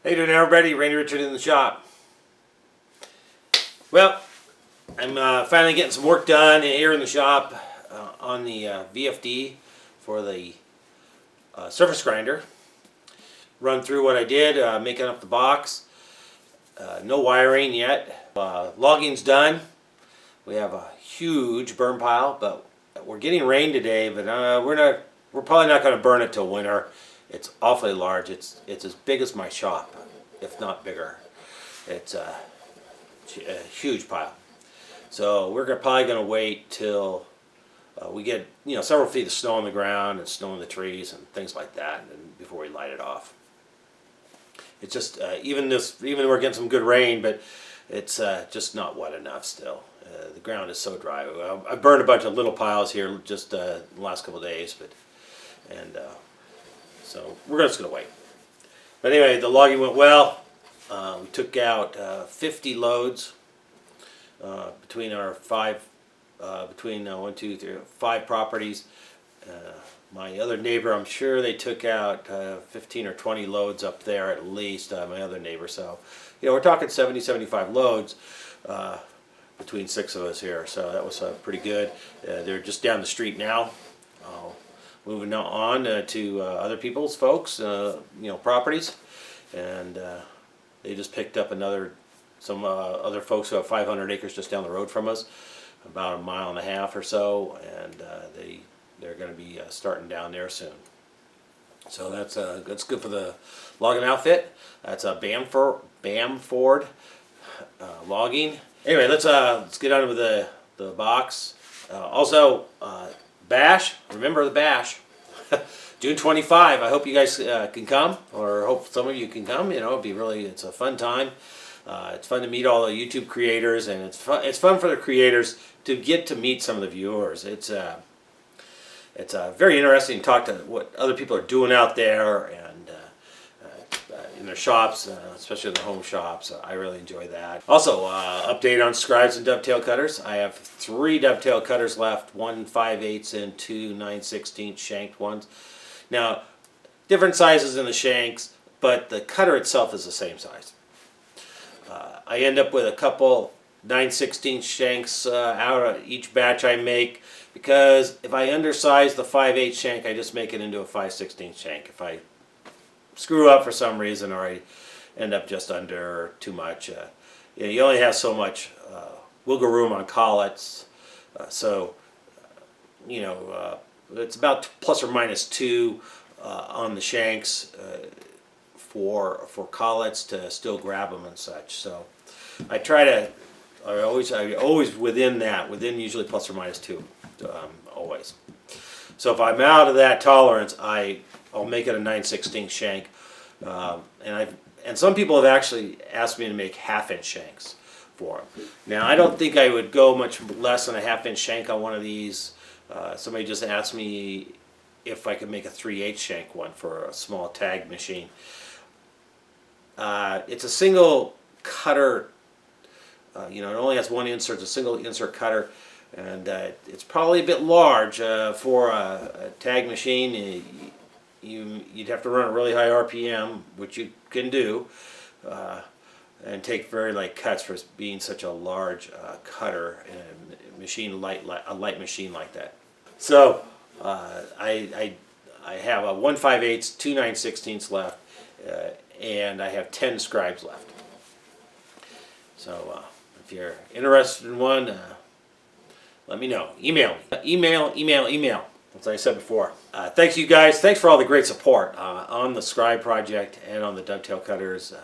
How you doing, everybody? Randy Richard in the shop. Well, I'm finally getting some work done here in the shop on the VFD for the surface grinder. Run through what I did, making up the box. No wiring yet. Logging's done. We have a huge burn pile, but we're getting rain today. But we're probably not going to burn it till winter. It's awfully large. It's as big as my shop, if not bigger. It's a huge pile. So we're probably going to wait till we get several feet of snow on the ground and snow in the trees and things like that, and before we light it off. It's just even we're getting some good rain, but it's just not wet enough still. The ground is so dry. I burned a bunch of little piles here just the last couple of days, so we're just going to wait. But anyway, the logging went well. We took out 50 loads between our five properties. My other neighbor, I'm sure they took out 15 or 20 loads up there at least, my other neighbor. So, we're talking 70, 75 loads between 6 of us here. So that was pretty good. They're just down the street now. Moving on to other people's folks, properties. And they just picked up some other folks who have 500 acres just down the road from us, about a mile and a half or so, and they're going to be starting down there soon. So that's good for the logging outfit. That's a Bamford logging. Anyway, let's get on with the box. Also, bash. Remember the bash. June 25. I hope you guys can come, or hope some of you can come. It's a fun time. It's fun to meet all the YouTube creators, and it's fun for the creators to get to meet some of the viewers. It's very interesting to talk to what other people are doing out there and in their shops, especially in their home shops. I really enjoy that. Also, update on Scribes and Dovetail cutters. I have 3 Dovetail cutters left, 1 5/8 and 2 9/16 shanked ones. Now, different sizes in the shanks, but the cutter itself is the same size. I end up with a couple 9/16 shanks out of each batch I make, because if I undersize the 5/8 shank, I just make it into a 5/16 shank. If I screw up for some reason, or I end up just under too much, you only have so much wiggle room on collets. It's about plus or minus 2 on the shanks for collets to still grab them and such. So I always within usually plus or minus 2, always. So if I'm out of that tolerance, I'll make it a 9/16 shank, and some people have actually asked me to make 1/2-inch shanks for them. Now, I don't think I would go much less than a 1/2-inch shank on one of these. Somebody just asked me if I could make a 3/8 shank one for a small tag machine. It's a single cutter. It only has one insert. It's a single insert cutter, and it's probably a bit large for a tag machine. You'd have to run a really high RPM, which you can do, and take very light cuts for being such a large cutter in a light machine like that. So I have a 1 5/8, 2 9/16 left, and I have 10 Scribes left. So if you're interested in one, let me know. Email me. Email. As I said before. Thanks, you guys. Thanks for all the great support on the Scribe project and on the Dovetail cutters.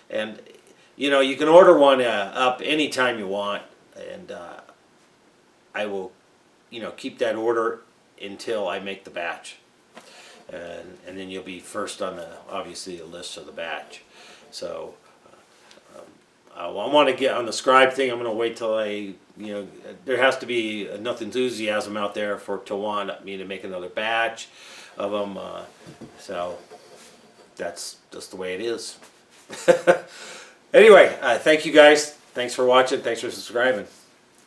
And you can order one up anytime you want, and I will keep that order until I make the batch, and then you'll be first on obviously the list of the batch. So I want to get on the Scribe thing. I'm going to wait till there has to be enough enthusiasm out there to want me to make another batch of them. So that's just the way it is. Anyway, thank you guys. Thanks for watching. Thanks for subscribing.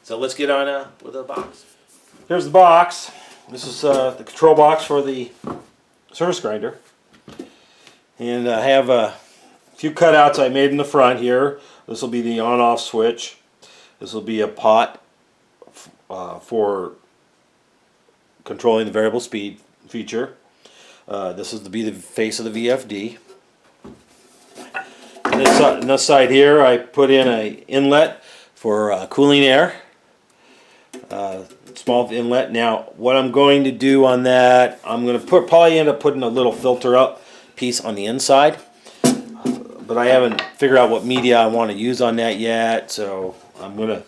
So let's get on with the box. Here's the box. This is the control box for the surface grinder. And I have few cutouts I made in the front here. This will be the on-off switch. This will be a pot for controlling the variable speed feature. This is to be the face of the VFD. On this side here, I put in an inlet for cooling air. Small inlet. Now, what I'm going to do on that, I'm going to probably end up putting a little filter up piece on the inside. But I haven't figured out what media I want to use on that yet, so I'm gonna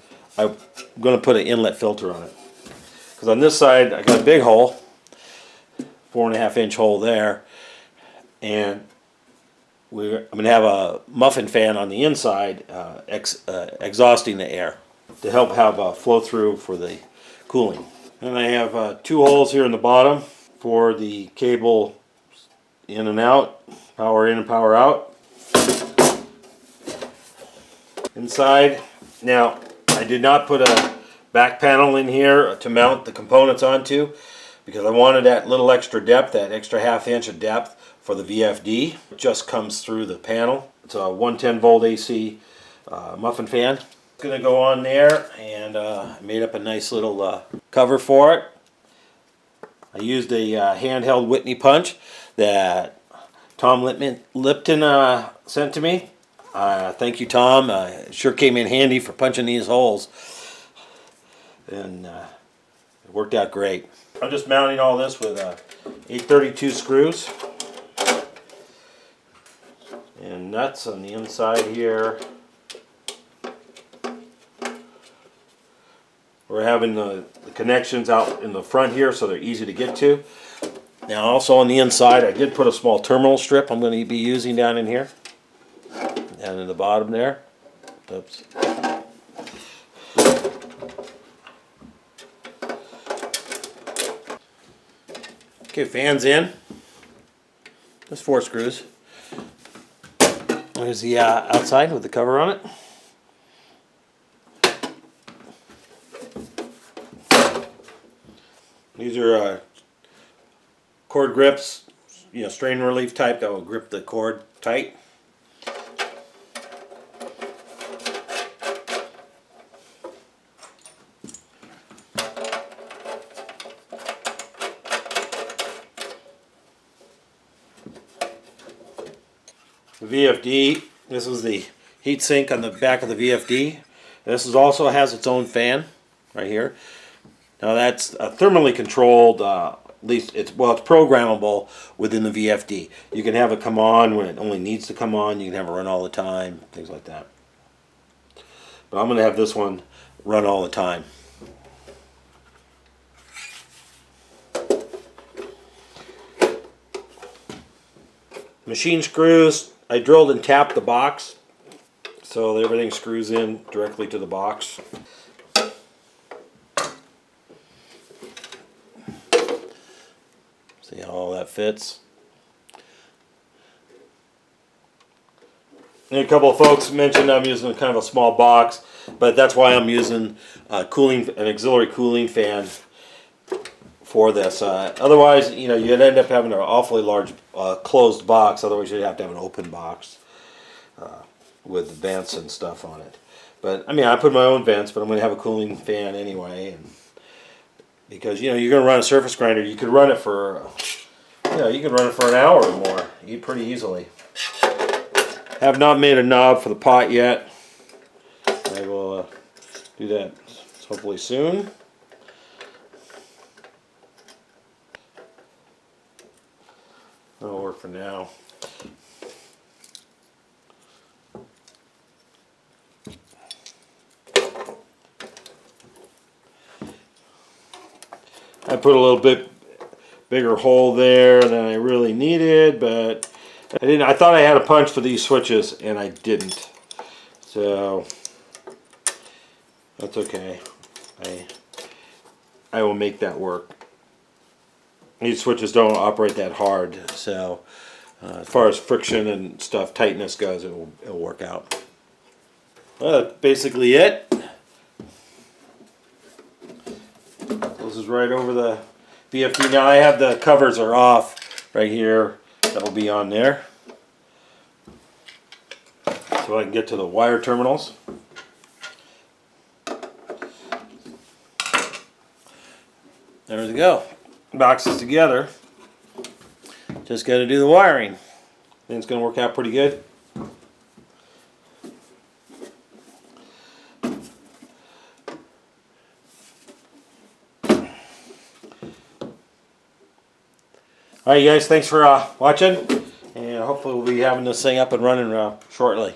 put an inlet filter on it. Because on this side, I got a big hole, 4.5 inch hole there, and I'm gonna have a muffin fan on the inside, exhausting the air to help have a flow through for the cooling. And I have 2 holes here in the bottom for the cable in and out, power in and power out. Inside, now I did not put a back panel in here to mount the components onto because I wanted that little extra depth, that extra 1/2 inch of depth for the VFD. It just comes through the panel. It's a 110 volt AC muffin fan. It's going to go on there, and I made up a nice little cover for it. I used a handheld Whitney punch that Tom Lipton sent to me. Thank you, Tom. It sure came in handy for punching these holes, and it worked out great. I'm just mounting all this with 832 screws and nuts on the inside here. We're having the connections out in the front here so they're easy to get to. Now also on the inside, I did put a small terminal strip I'm going to be using down in here. Down in the bottom there. Oops. Okay, fans in. There's 4 screws. There's the outside with the cover on it. These are cord grips, strain relief type that will grip the cord tight. The VFD, this is the heat sink on the back of the VFD. This also has its own fan right here. Now that's thermally controlled, at least it's programmable within the VFD. You can have it come on when it only needs to come on. You can have it run all the time, things like that. But I'm going to have this one run all the time. Machine screws, I drilled and tapped the box so that everything screws in directly to the box. See how all that fits. And a couple of folks mentioned I'm using kind of a small box, but that's why I'm using an auxiliary cooling fan for this. Otherwise, you'd end up having an awfully large closed box. Otherwise, you'd have to have an open box with vents and stuff on it. But I mean, I put my own vents, but I'm going to have a cooling fan anyway. And because you're going to run a surface grinder, you could run it for an hour or more, pretty easily. Have not made a knob for the pot yet. I will do that hopefully soon. That'll work for now. I put a little bit bigger hole there than I really needed, but I didn't. I thought I had a punch for these switches, and I didn't. So that's okay. I will make that work. These switches don't operate that hard, so as far as friction and stuff, tightness goes, it'll work out. Well, that's basically it. This is right over the VFD. Now I have the covers are off right here. That will be on there. so I can get to the wire terminals. There we go. Boxes together. Just got to do the wiring. Think it's going to work out pretty good. Alright, you guys, thanks for watching, and hopefully we'll be having this thing up and running shortly.